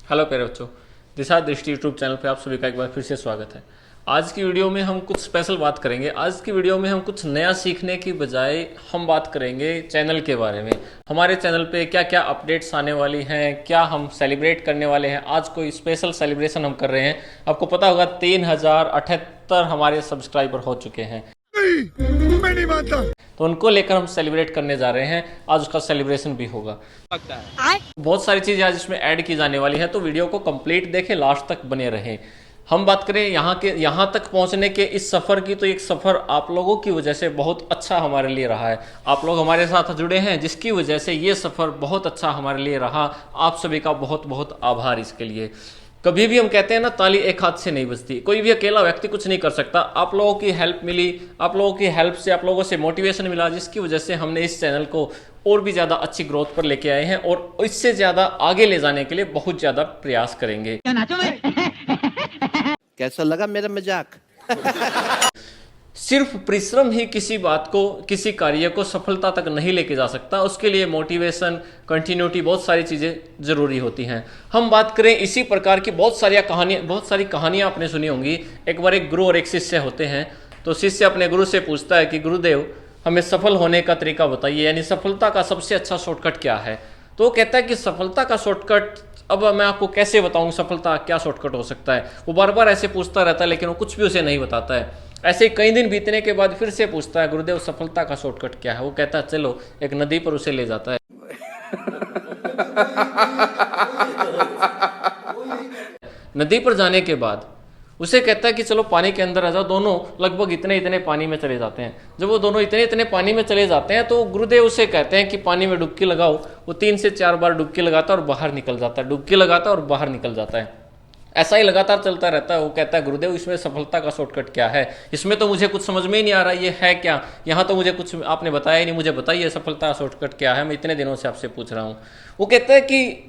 Hello प्यारे बच्चों, दिशा दृष्टि यूट्यूब चैनल पे आप सभी का एक बार फिर से स्वागत है। आज की वीडियो में हम कुछ स्पेशल बात करेंगे। आज की वीडियो में हम कुछ नया सीखने की बजाय हम बात करेंगे चैनल के बारे में। हमारे चैनल पे क्या क्या अपडेट्स आने वाली हैं, क्या हम सेलिब्रेट करने वाले हैं। आज कोई स्पेशल सेलिब्रेशन हम कर रहे हैं। आपको पता होगा 3078 हमारे सब्सक्राइबर हो चुके हैं। मैं नहीं मानता। तो उनको लेकर हम सेलिब्रेट करने जा रहे हैं। आज उसका सेलिब्रेशन भी होगा। बहुत सारी चीजें आज इसमें ऐड की जाने वाली है, तो वीडियो को कंप्लीट देखें, लास्ट तक बने रहें। हम बात करें यहाँ तक पहुंचने के इस सफर की, तो एक सफर आप लोगों की वजह से बहुत अच्छा हमारे लिए रहा है। आप लोग हमारे साथ जुड़े हैं, जिसकी वजह से ये सफर बहुत अच्छा हमारे लिए रहा। आप सभी का बहुत बहुत आभार इसके लिए। कभी भी हम कहते हैं ना, ताली एक हाथ से नहीं बजती। कोई भी अकेला व्यक्ति कुछ नहीं कर सकता। आप लोगों की हेल्प मिली, आप लोगों की हेल्प से आप लोगों से मोटिवेशन मिला, जिसकी वजह से हमने इस चैनल को और भी ज़्यादा अच्छी ग्रोथ पर लेके आए हैं और इससे ज़्यादा आगे ले जाने के लिए बहुत ज़्यादा प्रयास करेंगे। कैसा लगा मेरा मजाक? सिर्फ परिश्रम ही किसी बात को, किसी कार्य को सफलता तक नहीं लेके जा सकता। उसके लिए मोटिवेशन, कंटिन्यूटी, बहुत सारी चीज़ें ज़रूरी होती हैं। हम बात करें इसी प्रकार की बहुत सारी कहानियाँ आपने सुनी होंगी। एक बार एक गुरु और एक शिष्य होते हैं, तो शिष्य अपने गुरु से पूछता है कि गुरुदेव, हमें सफल होने का तरीका बताइए, यानी सफलता का सबसे अच्छा शॉर्टकट क्या है। तो वो कहता है कि सफलता का शॉर्टकट, अब मैं आपको कैसे बताऊं सफलता क्या शॉर्टकट हो सकता है। वो बार बार ऐसे पूछता रहता है, लेकिन वो कुछ भी उसे नहीं बताता है। ऐसे कई दिन बीतने के बाद फिर से पूछता है, गुरुदेव सफलता का शॉर्टकट क्या है। वो कहता है चलो, एक नदी पर उसे ले जाता है। नदी पर जाने के बाद उसे कहता है कि चलो पानी के अंदर आ जाओ। दोनों लगभग इतने इतने पानी में चले जाते हैं। जब वो दोनों इतने इतने पानी में चले जाते हैं, तो गुरुदेव उसे कहते हैं कि पानी में डुबकी लगाओ। वो 3 से 4 बार डुबकी लगाता है और बाहर निकल जाता है, डुबकी लगाता है और बाहर निकल जाता है। ऐसा ही लगातार चलता रहता है। वो कहता है, गुरुदेव इसमें सफलता का शॉर्टकट क्या है? इसमें तो मुझे कुछ समझ में ही नहीं आ रहा, ये है क्या? यहाँ तो मुझे कुछ आपने बताया ही नहीं। मुझे बताइए सफलता का शॉर्टकट क्या है, मैं इतने दिनों से आपसे पूछ रहा हूँ। वो कहता है कि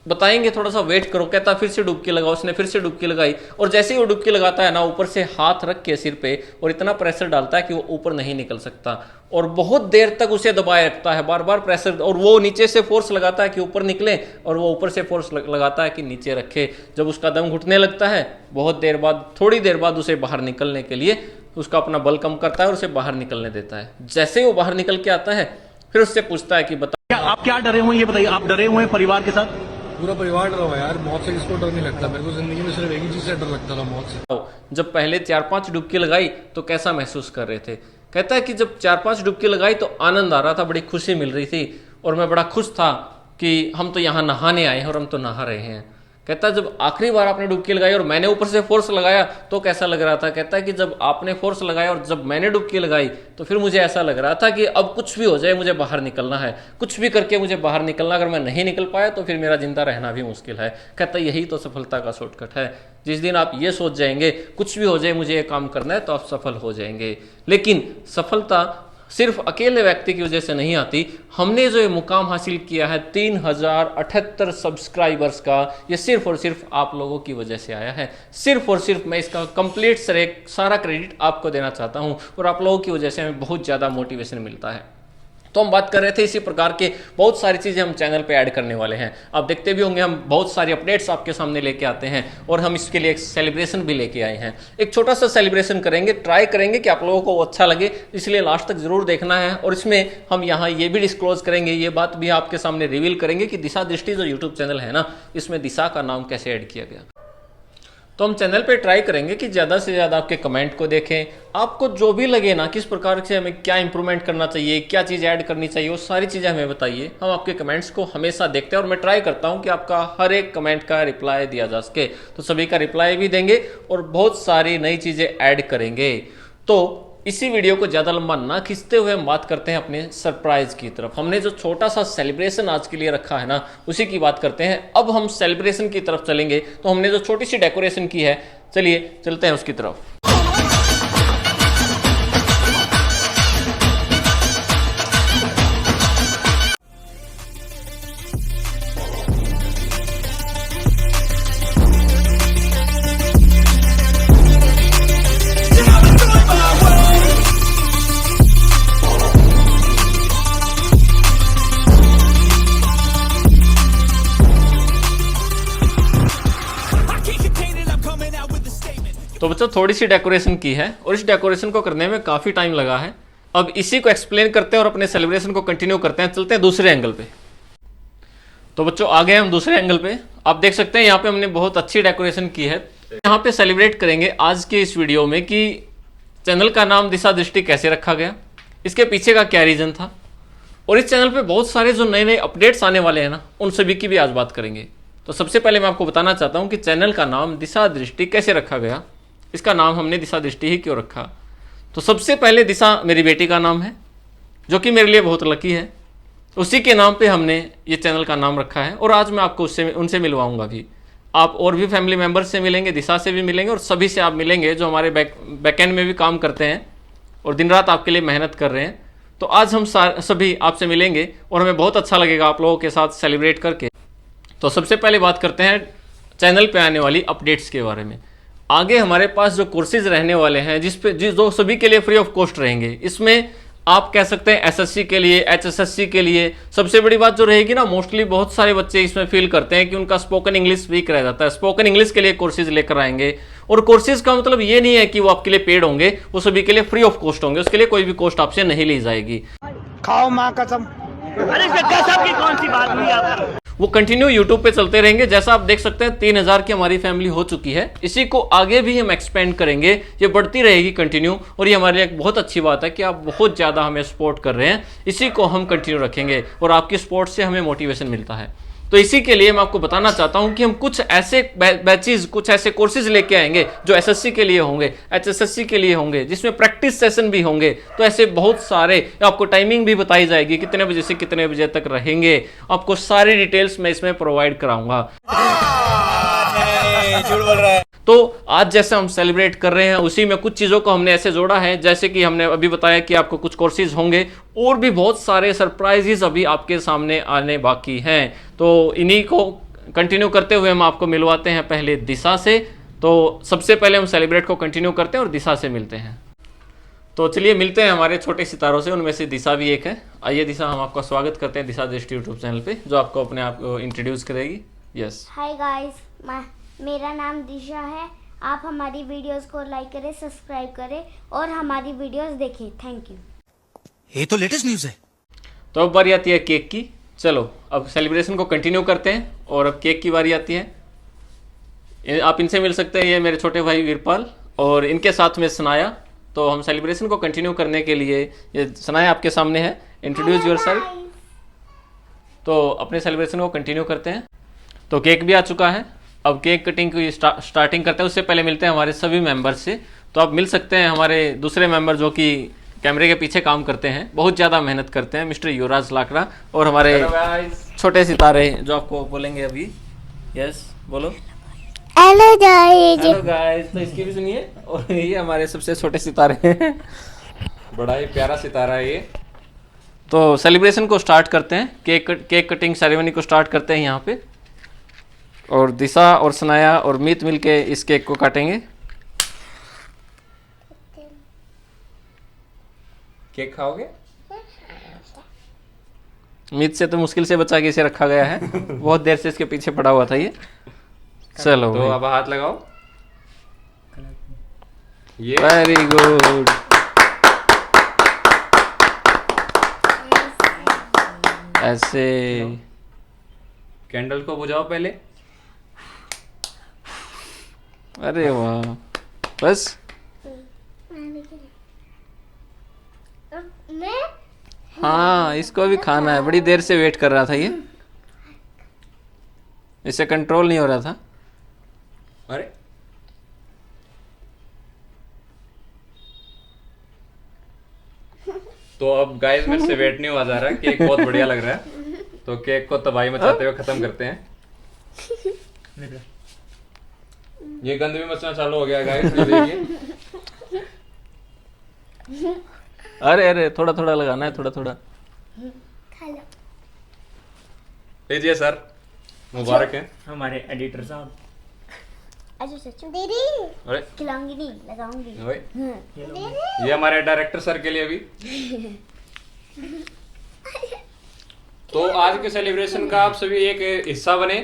बताएंगे, थोड़ा सा वेट करो। कहता फिर से डुबकी लगाओ। उसने फिर से डुबकी लगाई, और जैसे ही वो डुबकी लगाता है ना, ऊपर से हाथ रख के सिर पे और इतना प्रेशर डालता है कि वो ऊपर नहीं निकल सकता, और बहुत देर तक उसे दबाए रखता है, बार बार प्रेशर। और वो नीचे से फोर्स लगाता है कि ऊपर निकले, और वो ऊपर से फोर्स लगाता है कि नीचे रखे। जब उसका दम घुटने लगता है, बहुत देर बाद, थोड़ी देर बाद उसे बाहर निकलने के लिए उसका अपना बल कम करता है और उसे बाहर निकलने देता है। जैसे ही वो बाहर निकल के आता है, फिर उससे पूछता है कि बता, आप क्या डरे हुए हैं, ये बताइए। आप डरे हुए हैं परिवार के साथ? पूरा परिवार डरा हुआ है यार। मौत से किसको डर नहीं लगता? मेरे को जिंदगी में सिर्फ एक ही चीज से डर लगता था, मौत से। जब पहले 4-5 डुबकी लगाई तो कैसा महसूस कर रहे थे? कहता है कि जब 4-5 डुबकी लगाई तो आनंद आ रहा था, बड़ी खुशी मिल रही थी, और मैं बड़ा खुश था कि हम तो यहाँ नहाने आए हैं और हम तो नहा रहे हैं। कहता है जब आखिरी बार आपने डुबकी लगाई और मैंने ऊपर से फोर्स लगाया तो कैसा लग रहा था? कहता है कि जब आपने फोर्स लगाया और जब मैंने डुबकी लगाई तो फिर मुझे ऐसा लग रहा था कि अब कुछ भी हो जाए मुझे बाहर निकलना है, कुछ भी करके मुझे बाहर निकलना। अगर मैं नहीं निकल पाया तो फिर मेरा जिंदा रहना भी मुश्किल है। कहता है यही तो सफलता का शॉर्टकट है। जिस दिन आप ये सोच जाएंगे कुछ भी हो जाए मुझे ये काम करना है, तो आप सफल हो जाएंगे। लेकिन सफलता सिर्फ अकेले व्यक्ति की वजह से नहीं आती। हमने जो ये मुकाम हासिल किया है 3078 सब्सक्राइबर्स का, ये सिर्फ और सिर्फ आप लोगों की वजह से आया है। सिर्फ और सिर्फ मैं इसका कंप्लीट सारा क्रेडिट आपको देना चाहता हूँ, और आप लोगों की वजह से हमें बहुत ज़्यादा मोटिवेशन मिलता है। तो हम बात कर रहे थे इसी प्रकार के बहुत सारी चीज़ें हम चैनल पे ऐड करने वाले हैं। आप देखते भी होंगे, हम बहुत सारी अपडेट्स आपके सामने लेके आते हैं, और हम इसके लिए एक सेलिब्रेशन भी लेके आए हैं। एक छोटा सा सेलिब्रेशन करेंगे, ट्राई करेंगे कि आप लोगों को वो अच्छा लगे, इसलिए लास्ट तक जरूर देखना है। और इसमें हम यहाँ ये भी डिस्क्लोज करेंगे, ये बात भी आपके सामने रिवील करेंगे कि दिशा दृष्टि जो यूट्यूब चैनल है ना, इसमें दिशा का नाम कैसे ऐड किया गया। तो हम चैनल पे ट्राई करेंगे कि ज़्यादा से ज़्यादा आपके कमेंट को देखें। आपको जो भी लगे ना, किस प्रकार से हमें क्या इंप्रूवमेंट करना चाहिए, क्या चीज़ ऐड करनी चाहिए, वो सारी चीज़ें हमें बताइए। हम आपके कमेंट्स को हमेशा देखते हैं, और मैं ट्राई करता हूं कि आपका हर एक कमेंट का रिप्लाई दिया जा सके। तो सभी का रिप्लाई भी देंगे और बहुत सारी नई चीज़ें ऐड करेंगे। तो इसी वीडियो को ज़्यादा लंबा ना खींचते हुए हम बात करते हैं अपने सरप्राइज की तरफ। हमने जो छोटा सा सेलिब्रेशन आज के लिए रखा है ना, उसी की बात करते हैं। अब हम सेलिब्रेशन की तरफ चलेंगे। तो हमने जो छोटी सी डेकोरेशन की है, चलिए चलते हैं उसकी तरफ। तो बच्चों थोड़ी सी डेकोरेशन की है और इस डेकोरेशन को करने में काफ़ी टाइम लगा है। अब इसी को एक्सप्लेन करते हैं और अपने सेलिब्रेशन को कंटिन्यू करते हैं। चलते हैं दूसरे एंगल पे। तो बच्चों आ गए हम दूसरे एंगल पे। आप देख सकते हैं यहाँ पे हमने बहुत अच्छी डेकोरेशन की है। यहाँ पे सेलिब्रेट करेंगे आज के इस वीडियो में कि चैनल का नाम दिशा दृष्टि कैसे रखा गया, इसके पीछे का क्या रीज़न था, और इस चैनल पे बहुत सारे जो नए नए अपडेट्स आने वाले हैं ना, उन सभी की भी आज बात करेंगे। तो सबसे पहले मैं आपको बताना चाहता हूँ कि चैनल का नाम दिशा दृष्टि कैसे रखा गया, इसका नाम हमने दिशा दृष्टि ही क्यों रखा। तो सबसे पहले दिशा मेरी बेटी का नाम है, जो कि मेरे लिए बहुत लकी है। उसी के नाम पे हमने ये चैनल का नाम रखा है और आज मैं आपको उनसे मिलवाऊंगा भी। आप और भी फैमिली मेम्बर्स से मिलेंगे, दिशा से भी मिलेंगे और सभी से आप मिलेंगे जो हमारे बैकएंड में भी काम करते हैं और दिन रात आपके लिए मेहनत कर रहे हैं। तो आज हम सभी आपसे मिलेंगे और हमें बहुत अच्छा लगेगा आप लोगों के साथ सेलिब्रेट करके। तो सबसे पहले बात करते हैं चैनल पे आने वाली अपडेट्स के बारे में। आगे हमारे पास जो कोर्सेज रहने वाले हैं जो सभी के लिए फ्री ऑफ कॉस्ट रहेंगे, इसमें आप कह सकते हैं एसएससी के लिए, एचएसएससी के लिए सबसे बड़ी बात जो रहेगी ना, मोस्टली बहुत सारे बच्चे इसमें फील करते हैं कि उनका स्पोकन इंग्लिश वीक रह जाता है। स्पोकन इंग्लिश के लिए कोर्सेज लेकर आएंगे और कोर्सेज का मतलब ये नहीं है कि वो आपके लिए पेड होंगे, वो सभी के लिए फ्री ऑफ कॉस्ट होंगे। उसके लिए कोई भी कॉस्ट आपसे नहीं ली जाएगी। खाओ माँ कसम। अरे कसम की कौन सी बात हुई आप? वो कंटिन्यू यूट्यूब पे चलते रहेंगे। जैसा आप देख सकते हैं 3000 की हमारी फैमिली हो चुकी है। इसी को आगे भी हम एक्सपेंड करेंगे, ये बढ़ती रहेगी कंटिन्यू। और ये हमारे लिए एक बहुत अच्छी बात है कि आप बहुत ज़्यादा हमें सपोर्ट कर रहे हैं। इसी को हम कंटिन्यू रखेंगे और आपकी सपोर्ट से हमें मोटिवेशन मिलता है। तो इसी के लिए मैं आपको बताना चाहता हूं कि हम कुछ ऐसे बैचेज, कुछ ऐसे कोर्सेज लेके आएंगे जो एसएससी के लिए होंगे, एचएसएससी के लिए होंगे, जिसमें प्रैक्टिस सेशन भी होंगे। तो ऐसे बहुत सारे, आपको टाइमिंग भी बताई जाएगी कितने बजे से कितने बजे तक रहेंगे। आपको सारी डिटेल्स मैं इसमें प्रोवाइड कराऊंगा। झूठ बोल रहा है। तो आज जैसे हम सेलिब्रेट कर रहे हैं उसी में कुछ चीज़ों को हमने ऐसे जोड़ा है, जैसे कि हमने अभी बताया कि आपको कुछ कोर्सेज होंगे और भी बहुत सारे सरप्राइजेस अभी आपके सामने आने बाकी हैं। तो इन्हीं को कंटिन्यू करते हुए हम आपको मिलवाते हैं पहले दिशा से। तो सबसे पहले हम सेलिब्रेट को कंटिन्यू करते हैं और दिशा से मिलते हैं। तो चलिए मिलते हैं हमारे छोटे सितारों से, उनमें से दिशा भी एक है। आइए दिशा, हम आपका स्वागत करते हैं दिशा दृष्टि यूट्यूब चैनल पे, जो आपको अपने आप को इंट्रोड्यूस करेगी। यस। हाय गाइस, मेरा नाम दिशा है। आप हमारी वीडियोस को लाइक करें, सब्सक्राइब करें और हमारी वीडियोस देखें। Thank you. ये तो लेटेस्ट न्यूज़ है। तो अब बारी आती है केक की। चलो अब सेलिब्रेशन को कंटिन्यू करते हैं और अब केक की बारी आती है। आप इनसे मिल सकते हैं, ये मेरे छोटे भाई वीरपाल और इनके साथ में सनाया। तो हम सेलिब्रेशन को कंटिन्यू करने के लिए, ये सनाया आपके सामने है, इंट्रोड्यूस योरसेल्फ। तो अपने सेलिब्रेशन को कंटिन्यू करते हैं। तो केक भी आ चुका है। अब केक कटिंग की स्टार्टिंग करते हैं। उससे पहले मिलते हैं हमारे सभी मेंबर्स से। तो आप मिल सकते हैं हमारे दूसरे मेंबर जो कि कैमरे के पीछे काम करते हैं, बहुत ज़्यादा मेहनत करते हैं, मिस्टर युवराज लाकड़ा, और हमारे छोटे सितारे जो आपको बोलेंगे अभी। यस बोलो। Hello guys. Hello guys. तो इसकी भी सुनिए। और ये हमारे सबसे छोटे सितारे हैं, बड़ा ही प्यारा सितारा है ये। तो सेलिब्रेशन को स्टार्ट करते हैं, केक कटिंग सेरेमनी को स्टार्ट करते हैं यहाँ पे। और दिशा और सनाया और मीत मिलके इस केक को काटेंगे। केक खाओगे? मीत से तो मुश्किल से बचा के इसे रखा गया है, बहुत देर से इसके पीछे पड़ा हुआ था ये। चलो तो अब हाथ लगाओ। ये वेरी गुड। ऐसे कैंडल को बुझाओ पहले। अरे वाह, बस मैं हाँ, इसको भी खाना है। बड़ी देर से वेट कर रहा था ये, इसे कंट्रोल नहीं हो रहा था। अरे तो अब गाइस मेरे से वेट नहीं हुआ जा रहा, केक बहुत बढ़िया लग रहा है। तो केक को तबाही मचाते हुए खत्म करते हैं। ये गंद भी मचना चालू हो गया गाइस, ये देखिए। अरे अरे, थोड़ा थोड़ा लगाना है, थोड़ा थोड़ा। खा लो। लीजिए सर, मुबारक है। हमारे एडिटर साहब। अच्छा सच में दीदी अरे खिलाऊंगी नहीं, लगाऊंगी। ओए, ये हमारे डायरेक्टर सर के लिए भी। तो आज के सेलिब्रेशन का आप सभी एक हिस्सा बने,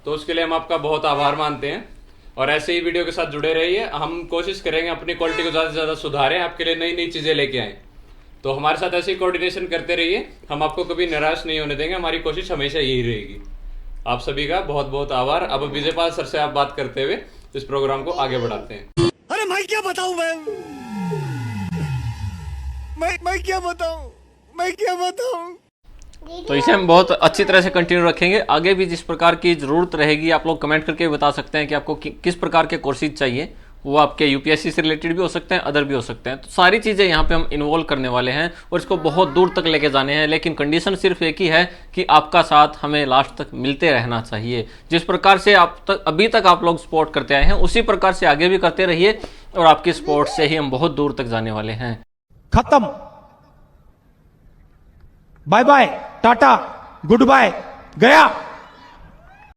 तो उसके लिए हम आपका बहुत आभार मानते हैं। और ऐसे ही वीडियो के साथ जुड़े रहिए। हम कोशिश करेंगे अपनी क्वालिटी को ज़्यादा से ज़्यादा सुधारें, आपके लिए नई नई चीज़ें लेके आएँ। तो हमारे साथ ऐसे ही कोऑर्डिनेशन करते रहिए, हम आपको कभी निराश नहीं होने देंगे, हमारी कोशिश हमेशा यही रहेगी। आप सभी का बहुत बहुत आभार। अब विजयपाल सर से आप बात करते हुए इस प्रोग्राम को आगे बढ़ाते हैं। अरे मैं क्या बताऊं, मैं क्या बताऊं। तो इसे हम बहुत अच्छी तरह से कंटिन्यू रखेंगे। आगे भी जिस प्रकार की जरूरत रहेगी आप लोग कमेंट करके बता सकते हैं कि आपको किस प्रकार के कोर्सेज चाहिए। वो आपके यूपीएससी से रिलेटेड भी हो सकते हैं, अदर भी हो सकते हैं। तो सारी चीज़ें यहाँ पे हम इन्वॉल्व करने वाले हैं और इसको बहुत दूर तक लेके जाने हैं। लेकिन कंडीशन सिर्फ एक ही है कि आपका साथ हमें लास्ट तक मिलते रहना चाहिए। जिस प्रकार से अभी तक आप लोग सपोर्ट करते आए हैं उसी प्रकार से आगे भी करते रहिए और आपकी सपोर्ट से ही हम बहुत दूर तक जाने वाले हैं। खत्म, bye bye, tata, goodbye, गया।